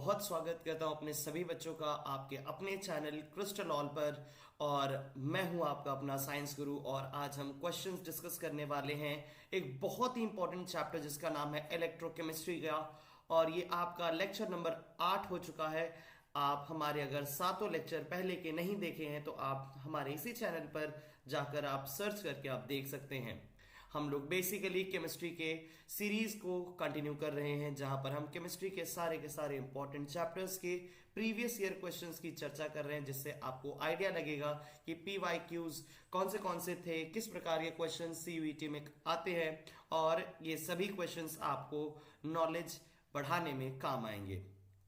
बहुत स्वागत करता हूं अपने सभी बच्चों का आपके अपने चैनल क्रिस्टल ऑल पर। और मैं हूं आपका अपना साइंस गुरु और आज हम क्वेश्चंस डिस्कस करने वाले हैं एक बहुत ही इंपॉर्टेंट चैप्टर जिसका नाम है इलेक्ट्रोकेमिस्ट्री का। और ये आपका लेक्चर नंबर 8 हो चुका है। आप हमारे अगर सातों लेक्चर पहले के नहीं देखे हैं तो आप हमारे इसी चैनल पर जाकर आप सर्च करके आप देख सकते हैं। हम लोग बेसिकली केमिस्ट्री के सीरीज को कंटिन्यू कर रहे हैं जहां पर हम केमिस्ट्री के सारे इंपॉर्टेंट चैप्टर्स के प्रीवियस ईयर क्वेश्चंस की चर्चा कर रहे हैं, जिससे आपको आइडिया लगेगा कि पीवाईक्यूज कौन से थे, किस प्रकार के क्वेश्चन सीयूईटी में आते हैं और ये सभी क्वेश्चंस आपको नॉलेज बढ़ाने में काम आएंगे।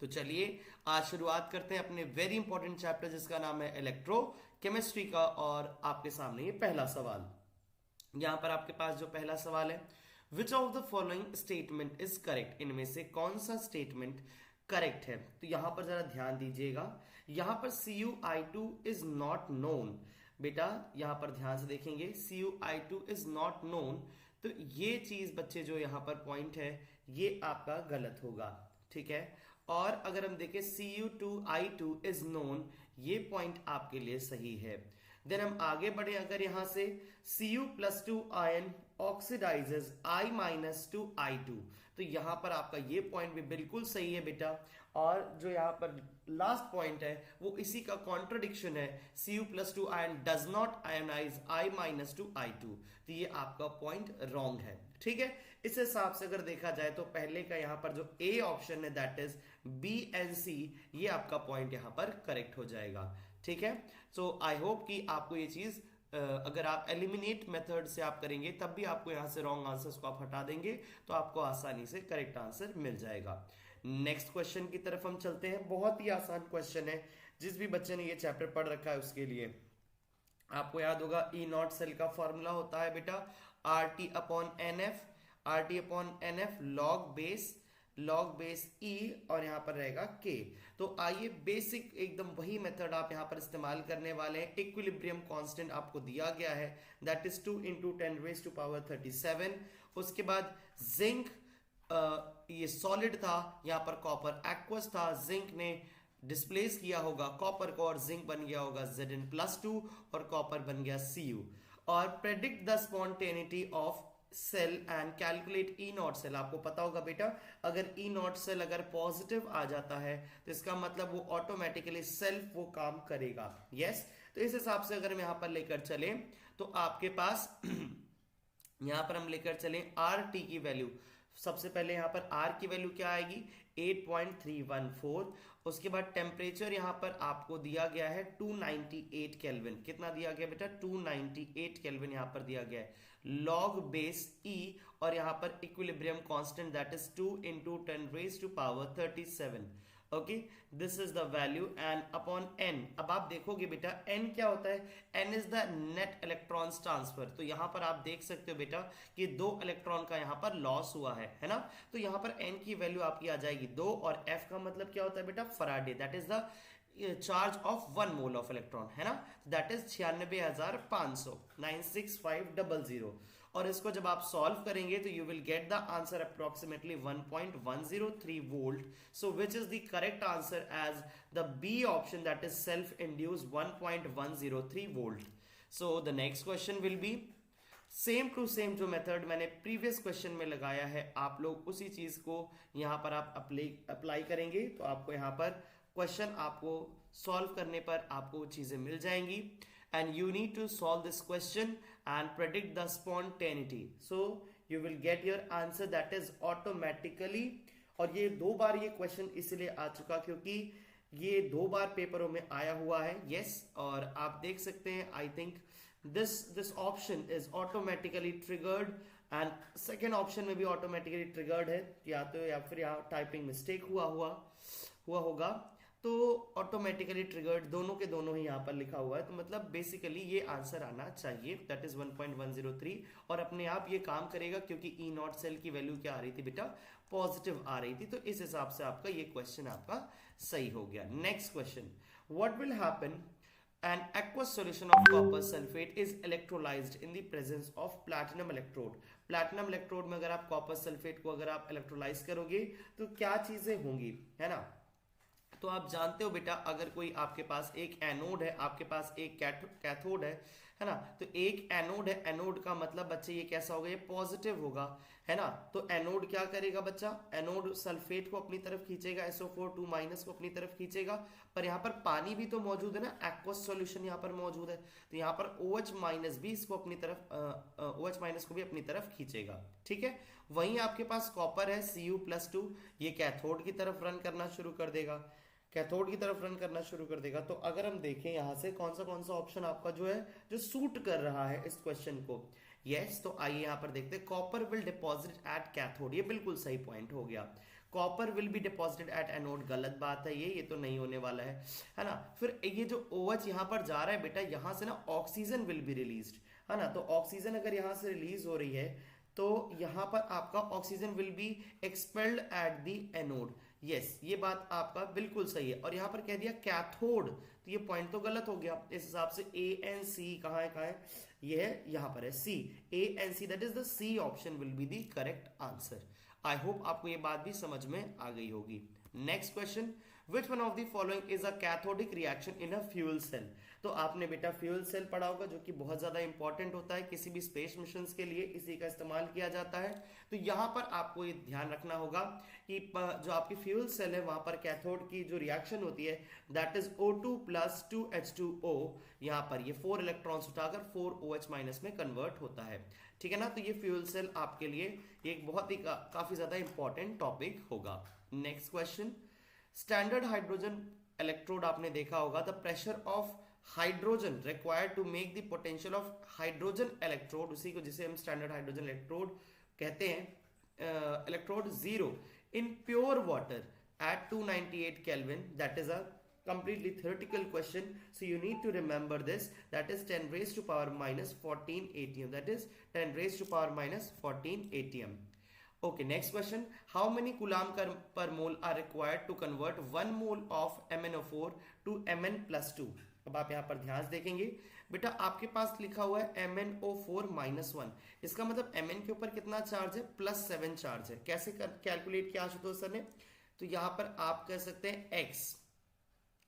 तो चलिए आज शुरुआत करते हैं अपने वेरी इंपॉर्टेंट चैप्टर जिसका नाम है इलेक्ट्रो केमिस्ट्री का। और आपके सामने ये पहला सवाल, यहां पर आपके पास जो पहला सवाल है, which of the following statement is correct, इनमें से कौन सा स्टेटमेंट करेक्ट है। तो यहां पर जरा ध्यान दीजिएगा, यहां पर CuI2 इज नॉट नोन। बेटा यहां पर ध्यान से देखेंगे, CuI2 इज नॉट नोन, तो ये चीज बच्चे जो यहां पर पॉइंट है ये आपका गलत होगा, ठीक है। और अगर हम देखें Cu2I2 इज नोन, ये पॉइंट आपके लिए सही है। देन हम आगे बढ़े, अगर यहां से Cu+2 आयन ऑक्सीडाइजेस I-2I2, तो यहां पर आपका ये पॉइंट भी बिल्कुल सही है बेटा। और जो यहां पर लास्ट पॉइंट है वो इसी का कॉन्ट्रडिक्शन है, Cu+2 ion does not ionise I-2I2, तो ये आपका पॉइंट रॉन्ग है, ठीक है। इस हिसाब से अगर देखा जाए तो पहले का यहां पर जो ए ऑप्शन है that is B and C, ये आपका पॉइंट यहां पर करेक्ट हो जाएगा, ठीक है। सो आई होप कि आपको ये चीज अगर आप एलिमिनेट मेथड से आप करेंगे तब भी आपको यहां से रॉन्ग आंसर्स को आप हटा देंगे तो आपको आसानी से करेक्ट आंसर मिल जाएगा। नेक्स्ट क्वेश्चन की तरफ हम चलते हैं। बहुत ही आसान क्वेश्चन है, जिस भी बच्चे ने ये चैप्टर पढ़ रखा है उसके लिए आपको याद होगा E0 सेल का फॉर्मूला होता है बेटा RT/NF, RT/NF log base E और यहां पर रहेगा K। तो आइए बेसिक एकदम वही मेथड आप यहां पर इस्तेमाल करने वाले हैं। इक्विलिब्रियम कांस्टेंट आपको दिया गया है दैट इज 2 × 10⁻37। उसके बाद जिंक ये सॉलिड था, यहां पर कॉपर एक्वस था, जिंक ने डिस्प्लेस किया होगा कॉपर को और जिंक बन गया होगा Zn+2 और कॉपर बन गया Cu। और predict the spontaneity of cell and calculate E0 cell. आपको पता होगा बेटा, अगर E0 सेल अगर पॉजिटिव आ जाता है तो इसका मतलब वो ऑटोमेटिकली सेल्फ वो काम करेगा, यस। तो इस हिसाब से अगर हम यहां पर लेकर चले तो आपके पास यहां पर हम लेकर चले RT की वैल्यू। सबसे पहले यहां पर R की वैल्यू क्या आएगी 8.314। उसके बाद टेम्परेचर यहां पर आपको दिया गया है 298 केल्विन। कितना दिया गया बेटा 298 केल्विन यहां पर दिया गया है। लॉग बेस E और यहां पर equilibrium constant that is 2 × 10⁻37। Okay, this is the value and upon n। अब आप देखोगे बेटा n क्या होता है, n is the net electrons transfer. तो यहां पर आप देख सकते हो बेटा कि 2 इलेक्ट्रॉन का यहां पर लॉस हुआ है ना। तो यहां पर n की वैल्यू आपकी आ जाएगी 2 और f का मतलब क्या होता है बेटा Faraday, that is the charge of 1 mole of electron, है ना। That is 96,500 96500। और इसको जब आप सॉल्व करेंगे तो you will get the answer approximately 1.103 volt. So which is the correct answer as the B option that is self induce 1.103 volt. So the next question will be same to same जो method मैंने previous question में लगाया है, आप लोग उसी चीज को यहां पर आप अप्लाई करेंगे तो आपको यहां पर क्वेश्चन आपको सॉल्व करने पर आपको चीजें मिल जाएंगी। And you need to solve this question and predict the spontaneity. So you will get your answer that is automatically। और ये 2 बार ये क्वेश्चन इसलिए आ चुका क्योंकि ये 2 बार पेपरों में आया हुआ है, yes। और आप देख सकते हैं I think this option is automatically triggered and second option में भी ऑटोमेटिकली ट्रिगर्ड है, या फिर यहाँ टाइपिंग मिस्टेक हुआ होगा, तो ऑटोमेटिकली ट्रिगर्ड दोनों के दोनों ही यहाँ पर लिखा हुआ है। तो मतलब बेसिकली ये आंसर आना चाहिए दैट इज 1.103 और अपने आप ये काम करेगा क्योंकि E0 सेल की वैल्यू क्या आ रही थी बेटा पॉजिटिव आ रही थी। तो इस हिसाब से आपका ये क्वेश्चन आपका सही हो गया। Next question, what will happen an aqueous solution of copper sulfate is electrolyzed in the presence of platinum electrode। platinum electrode में अगर आप copper sulfate को अगर आप इलेक्ट्रोलाइज करोगे तो क्या चीजें होंगी, है ना। तो आप जानते हो बेटा, अगर कोई आपके पास एक एनोड है, आपके पास एक कैथोड है ना, तो एक एनोड है, एनोड का मतलब बच्चे ये कैसा होगा, ये पॉजिटिव होगा, है ना। तो एनोड क्या करेगा बच्चा, एनोड सल्फेट को अपनी तरफ खींचेगा, SO4 2- को अपनी तरफ खींचेगा, पर यहाँ पर पानी भी तो मौजूद है ना, एक्वस सॉल्यूशन यहाँ पर मौजूद है, तो यहाँ पर OH- भी इसको अपनी तरफ OH- को भी अपनी तरफ खींचेगा, ठीक है। वहीं आपके पास कॉपर है Cu+2, ये कैथोड की तरफ रन करना शुरू कर देगा, कैथोड की तरफ रन करना शुरू कर देगा। तो अगर हम देखें यहाँ से कौन सा ऑप्शन आपका जो है, जो सूट कर रहा है इस क्वेश्चन को, यस, तो आइए यहाँ पर देखते हैं। Copper will deposit at cathode, ये बिल्कुल सही पॉइंट हो गया। Copper will be deposited at anode, गलत बात है, ये तो नहीं होने वाला है ना। फिर ये जो OH यहाँ पर जा रहा है बेटा, यहाँ से ना ऑक्सीजन विल बी रिलीज्ड, है ना। तो ऑक्सीजन अगर यहाँ से रिलीज हो रही है, तो यहाँ पर आपका oxygen will be expelled eight the anode, yes, ये बात आपका बिल्कुल सही है। और यहाँ पर कह दिया कैथोड, तो ये पॉइंट तो गलत हो गया। इस हिसाब से ANC कहाँ है, ये है यहाँ पर है C, ANC, that is the C option will be the correct answer. I hope आपको ये बात भी समझ में आ गई होगी। Next question, which one of the following is a cathodic reaction in a fuel cell. तो आपने बेटा फ्यूल सेल पढ़ा होगा, जो कि बहुत ज्यादा इंपॉर्टेंट होता है किसी भी स्पेस मिशन के लिए, इसी का इस्तेमाल किया जाता है। तो यहाँ पर आपको ये ध्यान रखना होगा कि जो आपकी फ्यूल सेल है, वहां पर कैथोड की जो रिएक्शन होती है, दैट इज O2 + 2H2O, यहाँ पर ये 4 इलेक्ट्रॉन्स उठाकर 4 OH- में कन्वर्ट होता है, ठीक है ना। तो ये फ्यूल सेल आपके लिए एक बहुत ही काफी ज्यादा इंपॉर्टेंट टॉपिक होगा। Next question, standard hydrogen electrode आपने देखा होगा, the pressure of hydrogen required to make the potential of hydrogen electrode, उसी को जिसे हम स्टैंडर्ड हाइड्रोजन इलेक्ट्रोड कहते हैं, electrode 0 in pure water at 298 Kelvin, that is a completely theoretical question, so you need to remember this, that is 10 raised to power minus 14 atm, that is 10 raised to power minus 14 atm. Okay, next question, how many coulomb per mole are required to convert 1 mole of MnO4 to Mn+2। अब आप यहाँ पर ध्यान देखेंगे बेटा, आपके पास लिखा हुआ है MnO4-1, इसका मतलब Mn के ऊपर कितना चार्ज है, +7 चार्ज है। कैसे कैलकुलेट किया आशुतोष सर ने, तो यहाँ पर आप कह सकते हैं x,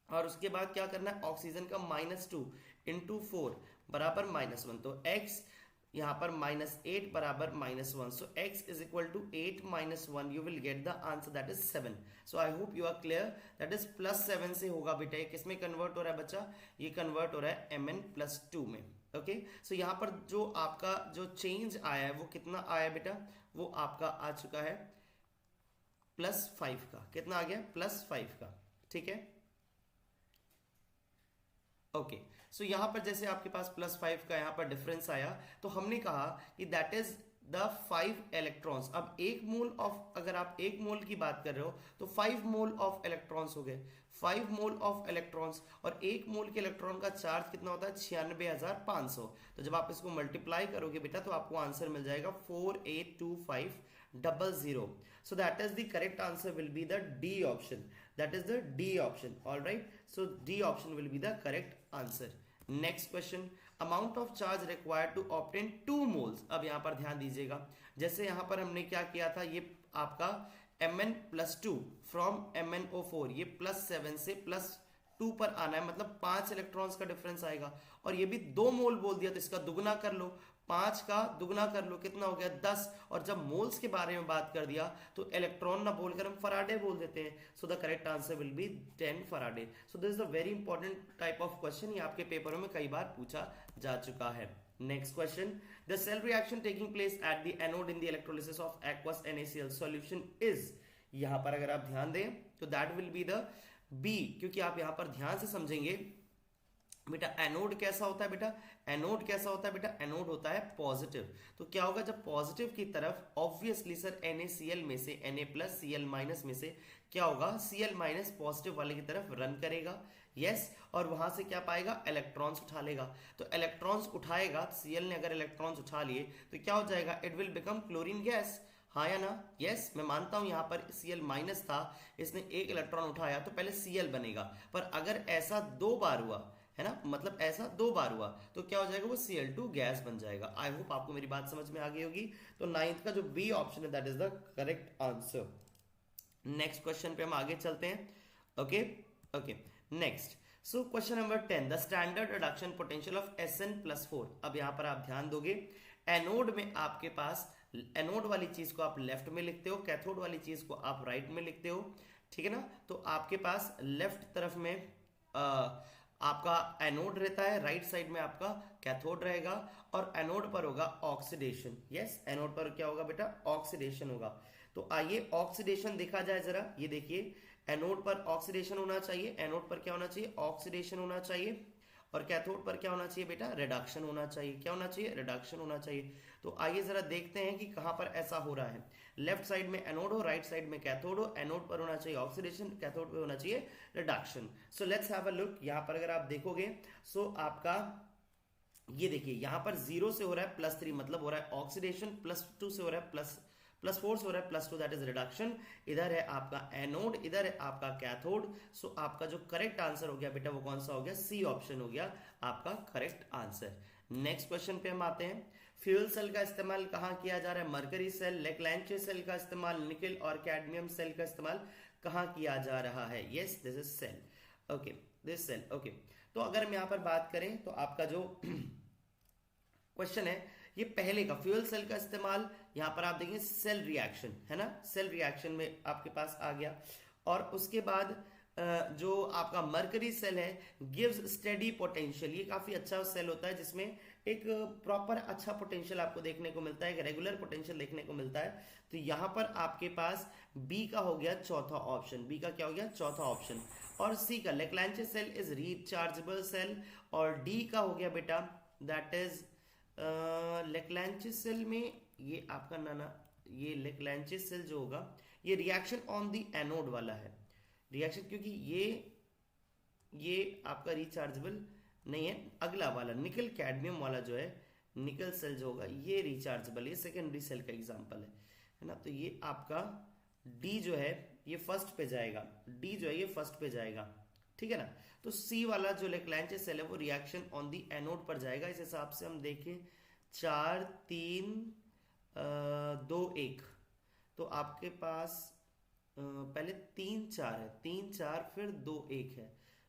और उसके बाद क्या करना है, ऑक्सीजन का -2 × 4 बराबर -1, तो x यहाँ पर -8 बराबर -1, so x is equal to 8 - 1, you will get the answer, that is 7। So I hope you are clear, that is +7 से होगा बेटा। ये किस में कन्वर्ट हो रहा है बच्चा, ये कन्वर्ट हो रहा है Mn+2 में। ओके, सो यहाँ पर जो आपका जो चेंज आया है वो कितना आया बेटा, वो आपका आ चुका है +5 का, कितना आ गया, +5 का, ठीक है। ओके, सो यहां पर जैसे आपके पास +5 का यहां पर डिफरेंस आया, तो हमने कहा कि दैट इज द 5 इलेक्ट्रॉन्स। अब एक मोल ऑफ, अगर आप एक मोल की बात कर रहे हो तो 5 मोल ऑफ इलेक्ट्रॉन्स हो गए, 5 मोल ऑफ इलेक्ट्रॉन्स, और एक मोल के इलेक्ट्रॉन का चार्ज कितना होता है, 96,500। तो जब आप इसको मल्टीप्लाई करोगे बेटा, तो आपको आंसर मिल जाएगा 482500। So that is the correct answer will be the D option. That is the D option. All right. So D option will be the correct answer. Next question. Amount of charge required to obtain 2 moles. अब यहाँ पर ध्यान दीजिएगा, जैसे यहाँ पर हमने क्या किया था, ये आपका Mn+2 from MnO4, ये +7 से +2 पर आना है, मतलब 5 इलेक्ट्रॉन्स का डिफरेंस आएगा, और ये भी 2 मोल बोल दिया, तो इसका दुगना कर लो, 5 का दुगना कर लो, कितना हो गया, 10। और जब मोल्स के बारे में बात कर दिया तो इलेक्ट्रॉन ना बोलकर हम फराडे बोल देते हैं, so the correct answer will be 10 Faraday. So this is a very important type of question, ये आपके पेपरों में कई बार पूछा जा चुका है। Next question, the cell reaction taking place at the anode in the electrolysis of aqueous NaCl solution is, यहां पर अगर आप ध्यान दें तो that will be the B, क्योंकि आप यहां पर ध्यान से समझेंगे बेटा, एनोड कैसा होता है बेटा, एनोड कैसा होता है बेटा, एनोड होता है पॉजिटिव। तो क्या होगा, जब पॉजिटिव की तरफ ऑब्वियसली सर NaCl में से Na+Cl- में से क्या होगा, Cl- पॉजिटिव वाले की तरफ रन करेगा, यस, और वहां से क्या पाएगा, इलेक्ट्रॉन्स उठा लेगा। तो इलेक्ट्रॉन्स उठाएगा, Cl ने अगर इलेक्ट्रॉन्स उठा लिए तो क्या हो जाएगा, it will become chlorine gas, हाँ या ना, यस। मैं मानता हूं यहां पर Cl- था, इसने एक इलेक्ट्रॉन उठाया तो पहले Cl बनेगा, पर अगर ऐसा 2 बार हुआ है ना, मतलब ऐसा 2 बार हुआ तो क्या हो जाएगा, वो Cl2 गैस बन जाएगा। आई होप आपको मेरी बात समझ में आ गई होगी। तो 9th का जो बी ऑप्शन है that is the correct answer. Next question पे हम आगे चलते हैं। Okay okay next. So question number 10, the standard reduction potential of Sn+4। अब यहाँ पर आप ध्यान दोगे, एनोड में आपके पास एनोड वाली चीज को आप लेफ्ट में लिखते हो, कैथोड वाली चीज को आप राइट में लिखते हो, ठीक है ना। तो आपके पास लेफ्ट तरफ में आपका एनोड रहता है, राइट साइड में आपका कैथोड रहेगा, और एनोड पर होगा ऑक्सीडेशन। यस, एनोड पर क्या होगा बेटा, ऑक्सीडेशन होगा। तो आइए ऑक्सीडेशन देखा जाए जरा। ये देखिए, एनोड पर ऑक्सीडेशन होना चाहिए, एनोड पर क्या होना चाहिए, ऑक्सीडेशन होना चाहिए, और कैथोड पर क्या होना चाहिए बेटा, रिडक्शन होना चाहिए। क्या होना चाहिए, रिडक्शन होना चाहिए। तो आइए जरा देखते हैं कि कहां पर ऐसा हो रहा है। लेफ्ट साइड में एनोड हो, राइट साइड में कैथोड हो, एनोड पर होना चाहिए ऑक्सीडेशन, कैथोड पर होना चाहिए reduction. So let's have a look. यहां पर अगर आप देखोगे, सो आपका ये देखिए, यहां पर 0 से हो रहा है +3, मतलब हो रहा है ऑक्सीडेशन, +2 से हो रहा है +4 से हो रहा है +2, दैट इज रिडक्शन। इधर है आपका एनोड, इधर है आपका कैथोड। सो आपका जो करेक्ट आंसर हो गया बेटा, वो कौन सा हो गया, सी ऑप्शन हो गया आपका करेक्ट आंसर। नेक्स्ट क्वेश्चन पे हम आते हैं। फ्यूल सेल का इस्तेमाल कहां किया जा रहा है, मरकरी सेल, लेक्लैंचे सेल का इस्तेमाल, निकल और कैडमियम सेल का इस्तेमाल कहां किया जा रहा है। Yes, this is cell, okay, this cell, okay. तो अगर हम यहां पर बात करें तो आपका जो क्वेश्चन है, ये पहले का फ्यूल सेल का इस्तेमाल, यहां पर आप देखेंगे सेल रिएक्शन है ना, सेल रिएक्शन में आपके पास आ गया। और उसके बाद जो आपका मरकरी सेल है, गिव्स स्टेडी पोटेंशियल। ये काफी अच्छा सेल होता है जिसमें एक प्रॉपर अच्छा पोटेंशियल आपको देखने को मिलता है, एक रेगुलर पोटेंशियल देखने को मिलता है। तो यहां पर आपके पास बी का हो गया चौथा ऑप्शन, बी का क्या हो गया, चौथा ऑप्शन। और सी का लेक्लैंचे सेल इज रिचार्जेबल सेल, और डी का हो गया बेटा दैट इज लेक्लैंचे सेल में ये आपका नाना, ये लेक्लैंचे सेल जो होगा ये रिएक्शन ऑन द एनोड वाला है, रिएक्शन, क्योंकि ये आपका रिचार्जेबल नहीं है। अगला वाला निकल कैडमियम वाला जो है, निकल सेल जो होगा ये रिचार्जेबल, ये सेकेंडरी सेल का एग्जांपल है ना। तो ये आपका डी जो है ये फर्स्ट पे जाएगा, डी जो है ये फर्स्ट पे जाएगा, ठीक है ना। तो सी वाला जो लेक्लैंचे सेल है वो रिएक्शन ऑन दी एनोड पर जाएगा। इस हिसाब से हम देखें 4 3 2 1, तो आपके पास पहले 3 4 है, 3 4 फिर 2 1 है,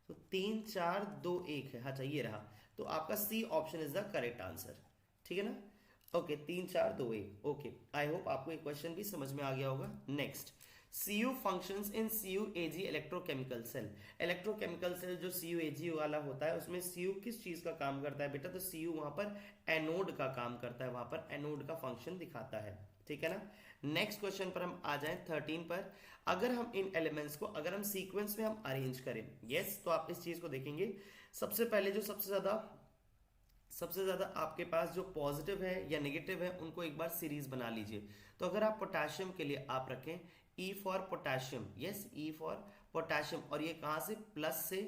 तो 3 4 2 1 है। अच्छा ये रहा, तो आपका C option is the correct answer, ठीक है ना। Okay, 3 4 2 1, okay. आई होप आपको ये क्वेश्चन भी समझ में आ गया होगा। Next, CU functions in CuAg electrochemical cell. Electrochemical cell जो CuAg वाला होता है उसमें Cu किस चीज का काम करता है बेटा, तो Cu वहां पर एनोड का काम करता है, वहां पर एनोड का फंक्शन दिखाता है, ठीक है ना। नेक्स्ट क्वेश्चन पर हम आ जाएं 13 पर। अगर हम इन एलिमेंट्स को अगर हम सीक्वेंस में हम अरेंज करें, यस, तो आप इस चीज को देखेंगे। सबसे पहले जो सबसे ज्यादा आपके पास जो पॉजिटिव है या नेगेटिव है उनको एक बार सीरीज बना लीजिए। तो अगर आप पोटेशियम के लिए आप रखें E for potassium, yes, E for potassium, और ये कहां से, प्लस से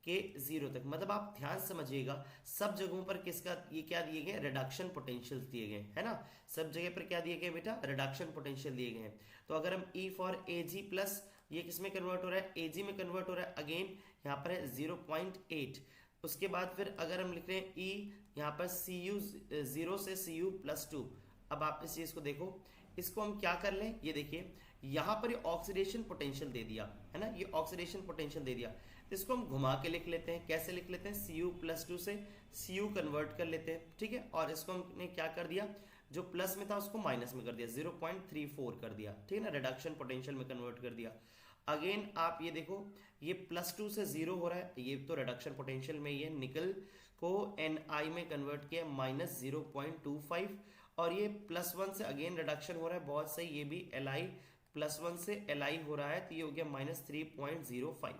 के 0 तक, मतलब आप ध्यान समझिएगा सब जगहों पर किसका ये क्या दिए गए, रिडक्शन पोटेंशियल दिए गए है ना। सब जगह पर क्या दिए गए बेटा, रिडक्शन पोटेंशियल दिए गए हैं। तो अगर हम E फॉर Ag प्लस, ये किस में कन्वर्ट हो रहा है, Ag में कन्वर्ट हो रहा है, अगेन यहाँ पर है 0.8। उसके बाद फिर अगर हम लिख रहे हैं E, यहाँ पर Cu 0 से Cu+2। अब आप इस चीज को देखो, इसको हम क्या कर लें, ये देखिए यहां पर ये ऑक्सीडेशन पोटेंशियल दे दिया है ना, ये ऑक्सीडेशन पोटेंशियल दे दिया। इसको हम घुमा के लिख लेते हैं, कैसे लिख लेते हैं, Cu+2 से Cu कन्वर्ट कर लेते हैं, ठीक है। और इसको हमने क्या कर दिया, जो प्लस में था उसको माइनस में कर दिया, 0.34 कर दिया, ठीक है ना, रिडक्शन पोटेंशियल में कन्वर्ट कर दिया। अगेन आप ये देखो, ये +2 से 0 हो रहा है, ये तो रिडक्शन पोटेंशियल में ये निकल को Ni में कन्वर्ट किया -0.25, और ये +1 से अगेन रिडक्शन हो रहा है, बहुत सही, ये भी Li+1 से Li हो रहा है, तो ये हो गया -3.05।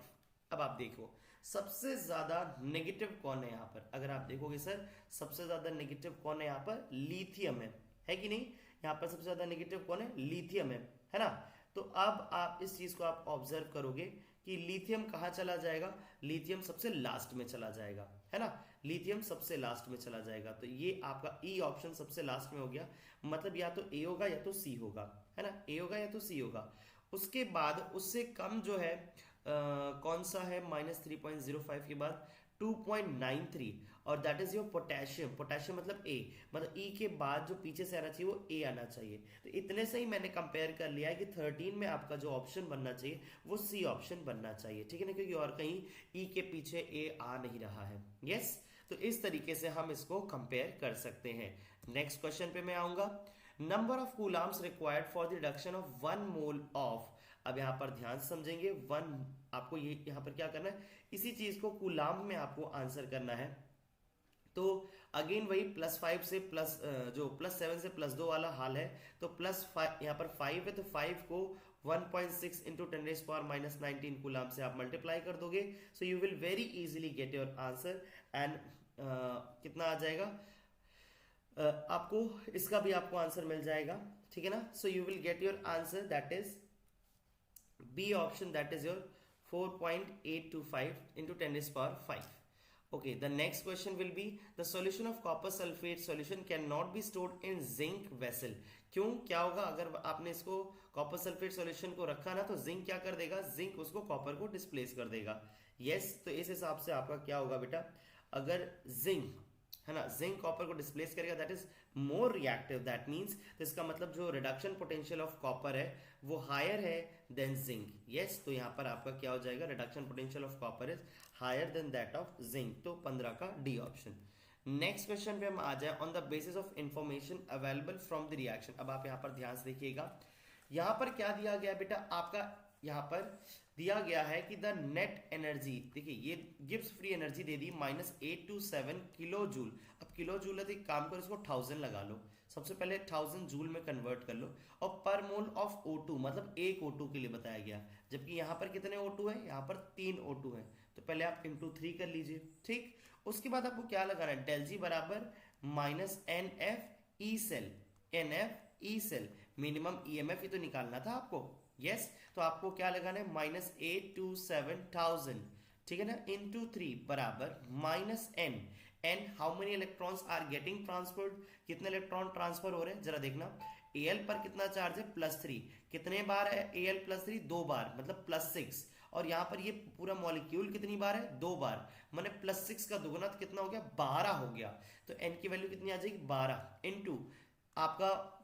अब आप देखो सबसे ज्यादा नेगेटिव कौन है यहाँ पर, अगर आप देखोगे सर सबसे ज्यादा नेगेटिव कौन है यहाँ पर, लिथियम है कि नहीं। यहाँ पर सबसे ज्यादा नेगेटिव कौन है, लिथियम है ना। तो अब आप इस चीज को आप ऑब्जर्व करोगे कि लिथियम कहाँ चला जाएगा, लिथियम सबसे लास्ट में चला जाएगा, है ना, लिथियम सबसे लास्ट में चला जाएगा। तो ये आपका ई ऑप्शन सबसे लास्ट में हो गया, मतलब या तो ए होगा या तो सी होगा, है ना, ए होगा या तो सी होगा। उसके बाद उससे कम जो है कौन सा है, -3.05 के बाद 2.93 और that is your potassium. Potassium मतलब ए, मतलब ई के बाद जो पीछे से आना चाहिए वो ए आना चाहिए। तो इतने से ही मैंने कंपेयर कर लिया है कि 13 में आपका जो ऑप्शन बनना चाहिए वो सी ऑप्शन बनना चाहिए, ठीक है ना, क्योंकि और कहीं ई के पीछे ए आ नहीं रहा है। यस, तो इस तरीके से हम इसको कंपेयर कर सकते हैं। नेक्स्ट क्वेश्चन पे मैं आऊंगा। Number of coulombs required for the reduction of 1 mole of, अब यहाँ पर ध्यान समझेंगे, वन आपको ये यहाँ पर क्या करना है, इसी चीज को कूलाम में आपको आंसर करना है। तो अगेन वही +5 से प्लस जो +7 से +2 वाला हाल है। तो +5 यहाँ पर 5 है, तो 5 को 1.6 इंटू 10⁻⁻19 कूलाम से आप मल्टीप्लाई कर दोगे। सो you will very easily get your answer and कितना आ जाएगा, आपको इसका भी आपको आंसर मिल जाएगा, ठीक है ना। So you will get your answer that is B option, that is your 4.825 into 10⁵. Okay, the next question will be the solution of copper sulfate solution cannot be stored in zinc vessel. क्यों, क्या होगा अगर आपने इसको copper sulphate solution को रखा ना, तो जिंक क्या कर देगा, जिंक उसको कॉपर को डिस्प्लेस कर देगा। यस, तो इस हिसाब से आपका क्या होगा बेटा, अगर जिंक है ना, जिंक कॉपर को डिस्प्लेस करेगा that is more reactive, that means, तो इसका मतलब जो रिडक्शन पोटेंशियल ऑफ कॉपर है वो हायर है देन जिंक। यस, तो यहाँ पर आपका क्या हो जाएगा, reduction potential of copper is higher than that of zinc, तो 15 का डी ऑप्शन। नेक्स्ट क्वेश्चन पे हम आ जाए, on the basis of information available from the reaction. अब आप यहाँ पर ध्यान से देखिएगा, यहाँ पर क्या दिया गया बेटा, आपका यहाँ पर दिया गया है कि द नेट एनर्जी, देखिए ये गिब्स फ्री एनर्जी दे दी -827 किलो जूल। अब किलो जूल है तो एक काम करो, इसको 1000 लगा लो, सबसे पहले 1000 जूल में कन्वर्ट कर लो, और पर मोल ऑफ O2 मतलब एक O2 के लिए बताया गया, जबकि यहाँ पर कितने O2 है, यहाँ पर 3 O2 है, तो पहले आप × 3 कर लीजिए, ठीक। उसके बाद आपको क्या लगाना है, डेल जी बराबर -NF E cell, NF E cell, minimum EMF ही तो निकालना था आपको। यस, तो आपको क्या लगाना है, -827,000, ठीक है ना, × 3 बराबर -N। N how many electrons are getting transferred, कितने इलेक्ट्रॉन ट्रांसफर हो रहे हैं, जरा देखना। Al पर कितना चार्ज है, +3, कितने बार है Al +3, 2 बार, मतलब +6, और यहाँ पर ये पूरा मॉलिक्यूल कितनी बार है, 2 बार, मैंने +6 का दुगुना तो कितना हो गया, 12 हो गया। तो n की वैल्यू कितनी आ जाएगी, 12 इंटू आपका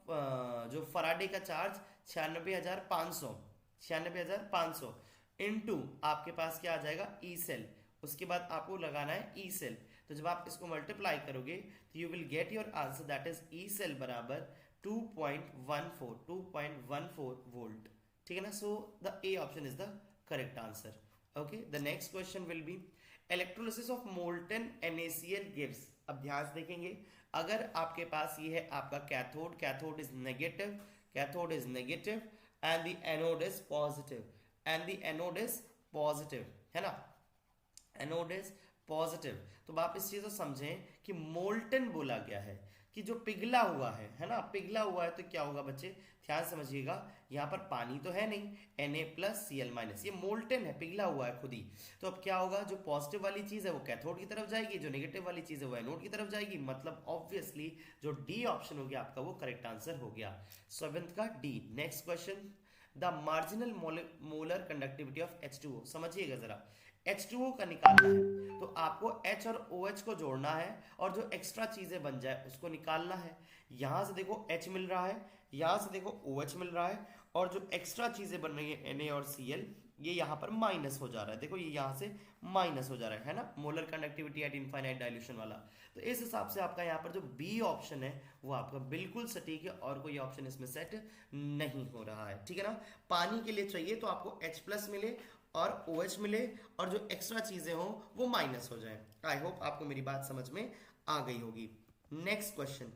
जो फराडे का चार्ज 96,500 इंटू आपके पास क्या आ जाएगा, ई सेल, उसके बाद आपको लगाना है ई सेल। तो जब आप इसको मल्टीप्लाई करोगे तो you will get your answer, that is E cell बराबर 2.14 वोल्ट, ठीक है ना। So the A option is the correct answer. Okay, the next question will be electrolysis of molten NaCl gives. अब ध्यान से देखेंगे, अगर आपके पास ये है आपका cathode, cathode is negative, cathode is negative and the anode is positive, and the anode is positive, है ना, एनोड इज पॉजिटिव। तो आप इस चीज को समझें कि मोल्टन बोला गया है कि जो पिघला हुआ है ना, पिघला हुआ है, तो क्या होगा बच्चे, ध्यान समझिएगा, यहाँ पर पानी तो है नहीं, Na+Cl-, ये मोल्टन है, पिघला हुआ है खुद ही। तो अब क्या होगा, जो पॉजिटिव वाली चीज है वो कैथोड की तरफ जाएगी, जो नेगेटिव वाली चीज है वो एनोड की तरफ जाएगी, मतलब ऑब्वियसली जो डी ऑप्शन हो गया आपका वो करेक्ट आंसर हो गया, 7th का D. Next question, the marginal molar conductivity of H2O। समझिएगा जरा, H2O का निकालना है तो आपको H और OH को जोड़ना है और जो एक्स्ट्रा चीजें बन जाए उसको निकालना है। यहां से देखो H मिल रहा है, यहां से देखो OH मिल रहा है, और जो एक्स्ट्रा चीजें बन रही है Na और Cl, ये यहाँ पर माइनस हो जा रहा है, देखो ये यहाँ से माइनस हो जा रहा है ना, molar conductivity eight infinite dilution वाला। तो इस हिसाब से आपका यहाँ पर जो बी ऑप्शन है वो आपका बिल्कुल सटीक है, और कोई ऑप्शन इसमें सेट नहीं हो रहा है, ठीक है ना। पानी के लिए चाहिए तो आपको H+ मिले और OH मिले, और जो एक्स्ट्रा चीजें हो वो माइनस हो जाए। आई होप आपको मेरी बात समझ में आ गई होगी। Next question,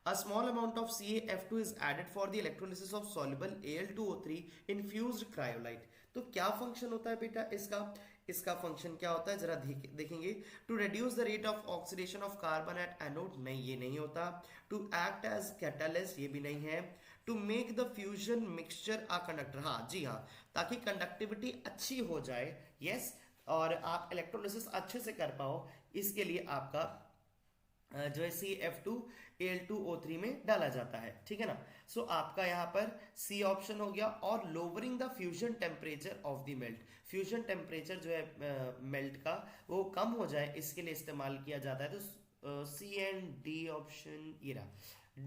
a small amount of CaF2 is added for the electrolysis of soluble Al2O3 in fused cryolite। तो क्या फंक्शन होता है बेटा इसका, इसका फंक्शन क्या होता है जरा देखेंगे। To reduce the rate of oxidation of carbon at anode, नहीं ये नहीं होता। टू एक्ट एज कैटलिस्ट, ये भी नहीं है। To make the fusion mixture a conductor, हाँ जी हाँ, ताकि कंडक्टिविटी अच्छी हो जाए, यस, और आप इलेक्ट्रोलिसिस अच्छे से कर पाओ, इसके लिए आपका जो है CF2Al2O3 में डाला जाता है, ठीक है ना। सो आपका यहाँ पर सी ऑप्शन हो गया। और lowering the fusion temperature of the melt, fusion temperature जो है मेल्ट का वो कम हो जाए इसके लिए इस्तेमाल किया जाता है। तो C&D ऑप्शन, ये रहा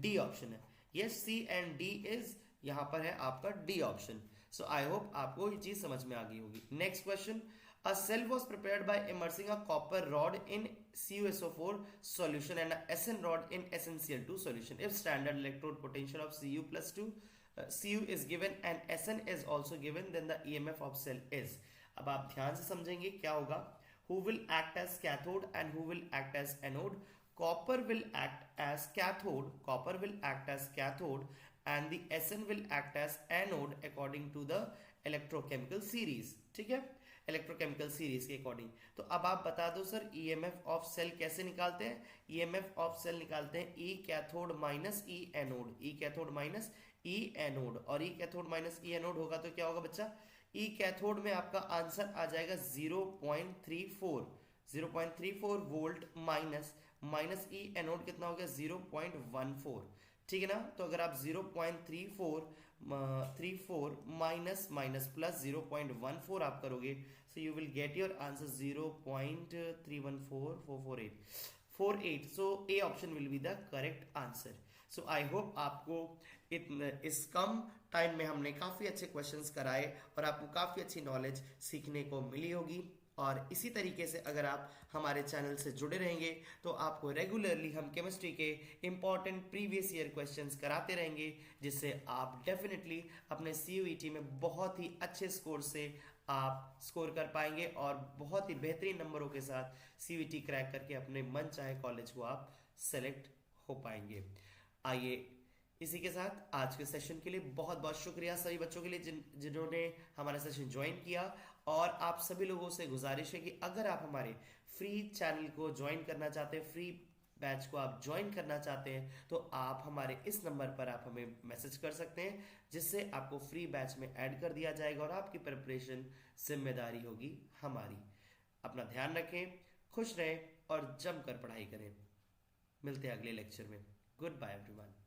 डी ऑप्शन है। यस, C&D इज यहाँ पर है आपका D option. So I hope आपको ये चीज समझ में आ गई होगी। Next question, a cell was prepared by immersing a copper rod in CuSO4 solution and a SN rod in SnCl2 solution. If standard electrode potential of Cu plus 2 Cu is given and Sn is also given, then the EMF of cell is. अब आप ध्यान से समझेंगे क्या होगा। Who will act as cathode and who will act as anode? Copper will act as cathode. Copper will act as cathode, and the Sn will act as anode according to the electrochemical series. ठीक है, electrochemical series के according. तो अब आप बता दो sir EMF of cell कैसे निकालते हैं। ईएमएफ ऑफ सेल निकालते हैं ई कैथोड माइनस ई एनोड, ई कैथोड माइनस ई एनोड। और ई कैथोड माइनस ई एनोड होगा तो क्या होगा बच्चा, ई कैथोड में आपका आंसर आ जाएगा 0.34, 0.34 वोल्ट माइनस माइनस ई एनोड कितना हो गया 0.14, ठीक है ना। तो अगर आप 0.34 माइनस माइनस प्लस 0.14 आप करोगे, सो you will get your answer 0.314448। So A option will be the correct answer. So I hope आपको इस कम टाइम में हमने काफ़ी अच्छे क्वेश्चंस कराए और आपको काफ़ी अच्छी नॉलेज सीखने को मिली होगी। और इसी तरीके से अगर आप हमारे चैनल से जुड़े रहेंगे तो आपको रेगुलरली हम केमिस्ट्री के इम्पॉर्टेंट प्रीवियस ईयर क्वेश्चंस कराते रहेंगे, जिससे आप डेफिनेटली अपने CUET में बहुत ही अच्छे स्कोर से आप स्कोर कर पाएंगे और बहुत ही बेहतरीन नंबरों के साथ CUET क्रैक करके अपने मन चाहे कॉलेज को आप सेलेक्ट हो पाएंगे। आइए इसी के साथ आज के सेशन के लिए बहुत बहुत शुक्रिया सभी बच्चों के लिए जिन्होंने हमारा सेशन ज्वाइन किया। और आप सभी लोगों से गुजारिश है कि अगर आप हमारे फ्री चैनल को ज्वाइन करना चाहते हैं, फ्री बैच को आप ज्वाइन करना चाहते हैं, तो आप हमारे इस नंबर पर आप हमें मैसेज कर सकते हैं, जिससे आपको फ्री बैच में ऐड कर दिया जाएगा और आपकी प्रिपरेशन जिम्मेदारी होगी हमारी। अपना ध्यान रखें, खुश रहें और जमकर पढ़ाई करें। मिलते हैं अगले लेक्चर में। Goodbye everyone.